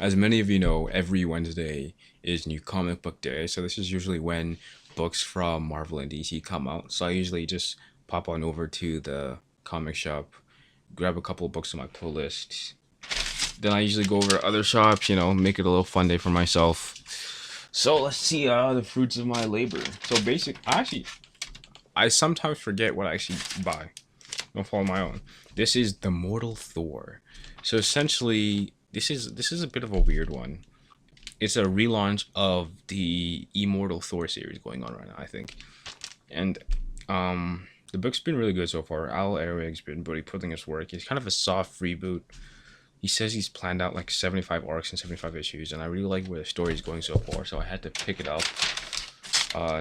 As many of you know, every Wednesday is New Comic Book Day. So this is usually when books from Marvel and DC come out. So I usually just pop on over to the comic shop, grab a couple of books on my pull list. Then I usually go over to other shops, make it a little fun day for myself. So let's see the fruits of my labor. So I sometimes forget what I actually buy. Don't follow my own. This is the Mortal Thor. So essentially, this is a bit of a weird one. It's a relaunch of the Immortal Thor series going on right now, I think. And the book's been really good so far. Al Ehrig's been really putting his work. It's kind of a soft reboot. He says he's planned out like 75 arcs and 75 issues, and I really like where the story is going so far, so I had to pick it up.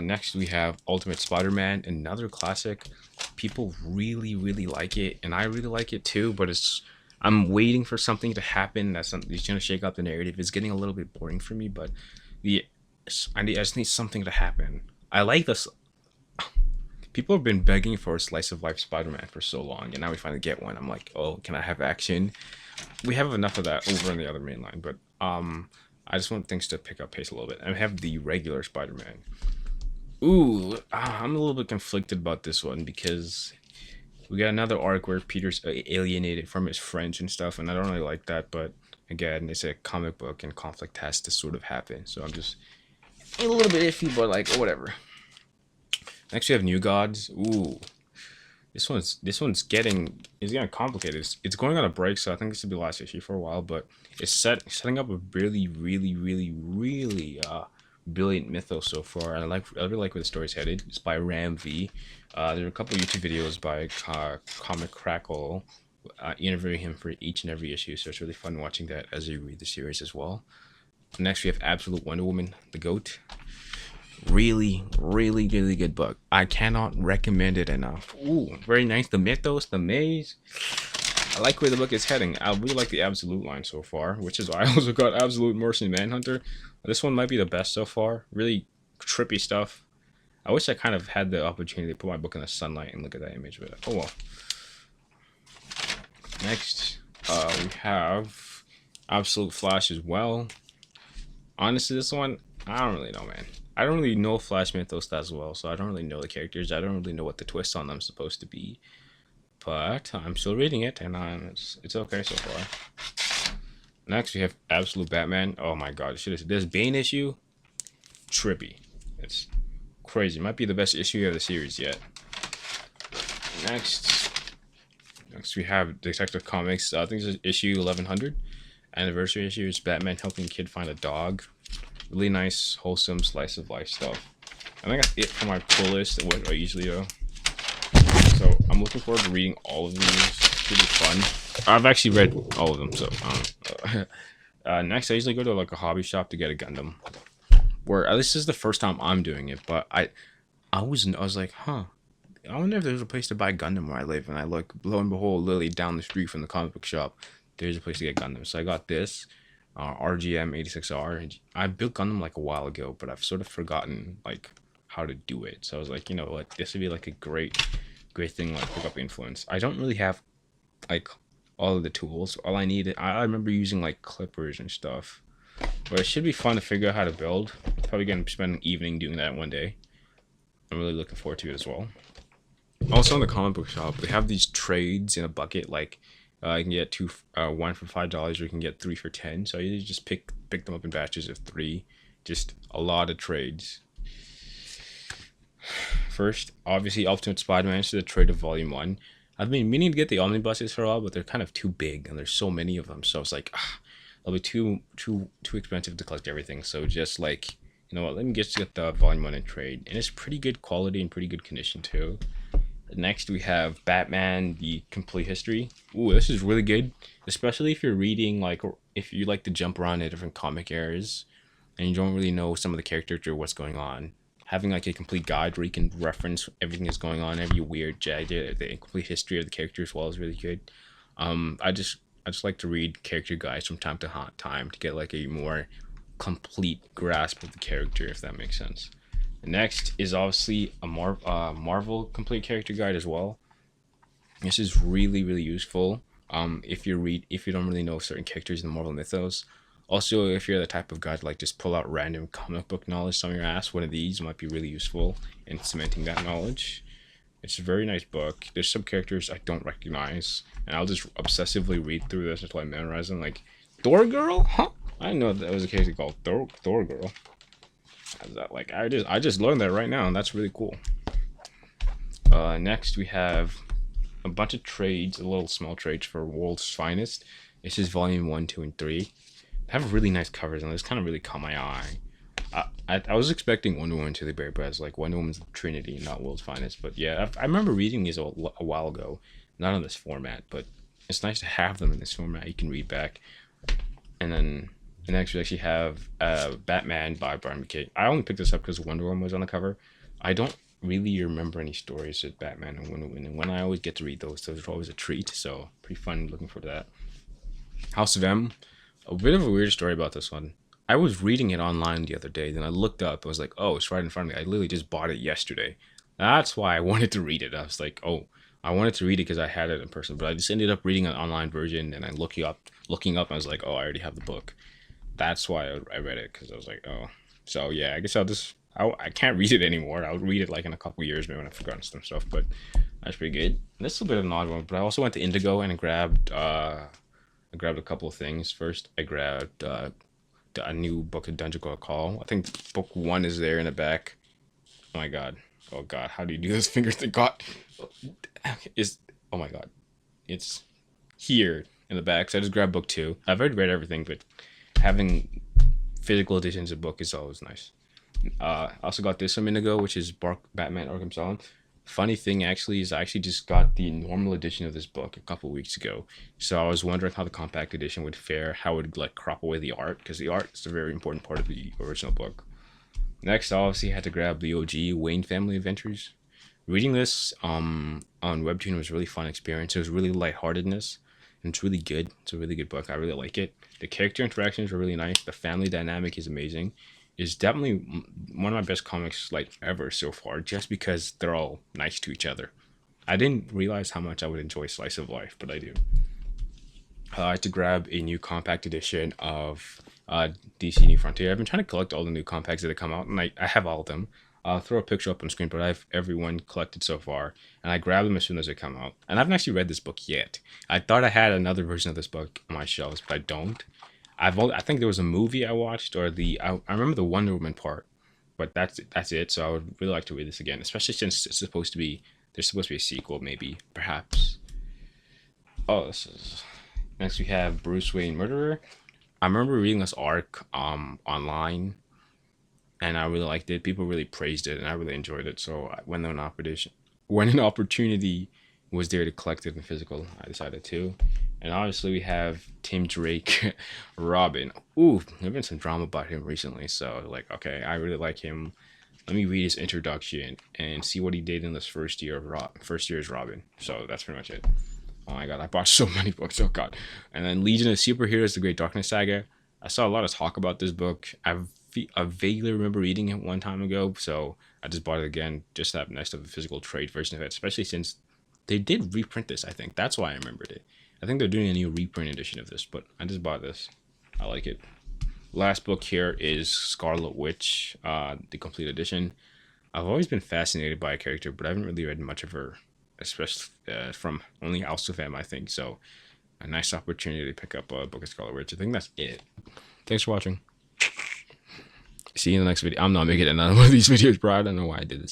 Next, we have Ultimate Spider-Man, another classic. People really, really like it, and I really like it too. But I'm waiting for something to happen that's going to shake up the narrative. It's getting a little bit boring for me, but I just need something to happen. I like this. People have been begging for a slice of life Spider-Man for so long, and now we finally get one. I'm like, oh, can I have action? We have enough of that over in the other main line, but I just want things to pick up pace a little bit. And we have the regular Spider-Man. Ooh, I'm a little bit conflicted about this one because we got another arc where Peter's alienated from his friends and stuff, and I don't really like that. But again, it's a comic book, and conflict has to sort of happen. So I'm just a little bit iffy, but like whatever. Next, we have New Gods. Ooh, this one's getting complicated. It's going on a break, so I think this will be the last issue for a while. But it's setting up a really, really, really, really brilliant mythos so far. I really like where the story's headed. It's by Ram V. There are a couple YouTube videos by Comic Crackle interviewing him for each and every issue, so it's really fun watching that as you read the series as well. Next, we have Absolute Wonder Woman, the GOAT. Really, really, really good book. I cannot recommend it enough. Ooh, very nice. The mythos, the maze. I like where the book is heading. I really like the Absolute line so far, which is why I also got Absolute Martian Manhunter. This one might be the best so far. Really trippy stuff. I wish I kind of had the opportunity to put my book in the sunlight and look at that image, but oh well. Next, we have Absolute Flash as well. Honestly, this one, I don't really know, man. I don't really know Flash mythos as well, so I don't really know the characters. I don't really know what the twist on them is supposed to be. But I'm still reading it, and it's okay so far. Next, we have Absolute Batman. Oh my god, this Bane issue, trippy. It's crazy. Might be the best issue of the series yet. Next we have Detective Comics. I think this is issue 1100. Anniversary issue is Batman helping kid find a dog. Really nice, wholesome slice of life stuff. I think that's it for my pull list, what I usually do. So I'm looking forward to reading all of these. Should be fun. I've actually read all of them, so next I usually go to like a hobby shop to get a Gundam. Where this is the first time I'm doing it, but I was like, huh. I wonder if there's a place to buy Gundam where I live, and I look, lo and behold, literally down the street from the comic book shop, there's a place to get Gundam. So I got this. RGM 86R. I built Gundam like a while ago, but I've sort of forgotten like how to do it. So I was like, you know what, this would be like a great thing, like pick up influence. I don't really have like all of the tools. All I need, I remember using like clippers and stuff, but it should be fun to figure out how to build. Probably gonna spend an evening doing that one day. I'm really looking forward to it as well. Also in the comic book shop, they have these trades in a bucket, like you can get one for $5, or you can get three for 10. So you just pick them up in batches of 3. Just a lot of trades. First, obviously, Ultimate Spider-Man, so the trade of Volume 1. I've been meaning to get the omnibuses for a while, but they're kind of too big, and there's so many of them. So it's like, it'll be too expensive to collect everything. So just like, you know what, let me just get the Volume 1 in trade. And it's pretty good quality and pretty good condition too. Next, we have Batman, the Complete History. Ooh, this is really good, especially if you're reading, like, or if you like to jump around to different comic eras and you don't really know some of the characters or what's going on. Having like a complete guide where you can reference everything that's going on, every weird the complete history of the character as well is really good. I just like to read character guides from time to time to get like a more complete grasp of the character, if that makes sense. Next is obviously a Marvel complete character guide as well. This is really, really useful. If you don't really know certain characters in the Marvel mythos, Also, if you're the type of guy to like just pull out random comic book knowledge on your ass, one of these might be really useful in cementing that knowledge. It's a very nice book. There's some characters I don't recognize, and I'll just obsessively read through this until I memorize them. Like, Thor Girl? Huh? I didn't know that was a character called Thor Girl. Like I just learned that right now, and that's really cool. Next we have a bunch of trades, a little small trades for World's Finest. This is volume 1, 2, and 3. They have really nice covers, and this kind of really caught my eye. I was expecting Wonder Woman to the Bear, but it's like Wonder Woman's Trinity, not World's Finest. But yeah, I remember reading these a while ago, not in this format, but it's nice to have them in this format. You can read back. And then next we actually have Batman by Brian McKay. I only picked this up because Wonder Woman was on the cover. I don't really remember any stories with Batman and Wonder Woman, and when I always get to read those are always a treat. So pretty fun, looking forward to that. House of M, a bit of a weird story about this one. I was reading it online the other day, then I looked up. I was like, oh, it's right in front of me. I literally just bought it yesterday. That's why I wanted to read it. I was like, oh, I wanted to read it because I had it in person, but I just ended up reading an online version, and I looking up, I was like, oh, I already have the book. That's why I read it, because I was like, oh. So yeah, I guess I can't read it anymore. I'll read it like in a couple years, maybe when I've forgotten some stuff. But that's pretty good. This is a bit of an odd one, but I also went to Indigo and I grabbed a couple of things. First, I grabbed a new book of Dungeon Call. I think book 1 is there in the back. Oh my god. Oh god, how do you do this finger thing? God, is oh my god, it's here in the back. So I just grabbed book 2. I've already read everything, but having physical editions of book is always nice. I also got this from Indigo, which is Batman Arkham Asylum. Funny thing actually is I actually just got the normal edition of this book a couple weeks ago. So I was wondering how the compact edition would fare, how it would like crop away the art, because the art is a very important part of the original book. Next, I obviously had to grab the OG Wayne Family Adventures. Reading this on Webtoon was a really fun experience. It was really lightheartedness, and it's really good. It's a really good book. I really like it. The character interactions are really nice. The family dynamic is amazing. It's definitely one of my best comics like ever so far, just because they're all nice to each other. I didn't realize how much I would enjoy Slice of Life, but I do. I had to grab a new compact edition of DC New Frontier. I've been trying to collect all the new compacts that have come out, and I have all of them. I'll throw a picture up on screen, but I have everyone collected so far, and I grabbed them as soon as they come out. And I haven't actually read this book yet. I thought I had another version of this book on my shelves, but I don't. I think there was a movie I watched, or I remember the Wonder Woman part, but that's it. So I would really like to read this again, especially since there's supposed to be a sequel, maybe, perhaps. Oh, this is next we have Bruce Wayne Murderer. I remember reading this arc online, and I really liked it. People really praised it, and I really enjoyed it. So when an opportunity was there to collect it in physical, I decided to. And obviously we have Tim Drake, Robin. Ooh, there's been some drama about him recently, so like, okay, I really like him. Let me read his introduction and see what he did in this first year as Robin. So that's pretty much it. Oh my god, I bought so many books. Oh god. And then Legion of Superheroes: The Great Darkness Saga. I saw a lot of talk about this book. I vaguely remember reading it one time ago, so I just bought it again just to have nice of a physical trade version of it, especially since they did reprint this, I think. That's why I remembered it. I think they're doing a new reprint edition of this, but I just bought this. I like it. Last book here is Scarlet Witch, the complete edition. I've always been fascinated by a character, but I haven't really read much of her, especially from only House of M, I think. So a nice opportunity to pick up a book of Scarlet Witch. I think that's it. Thanks for watching. See you in the next video. I'm not making another one of these videos, bro. I don't know why I did this.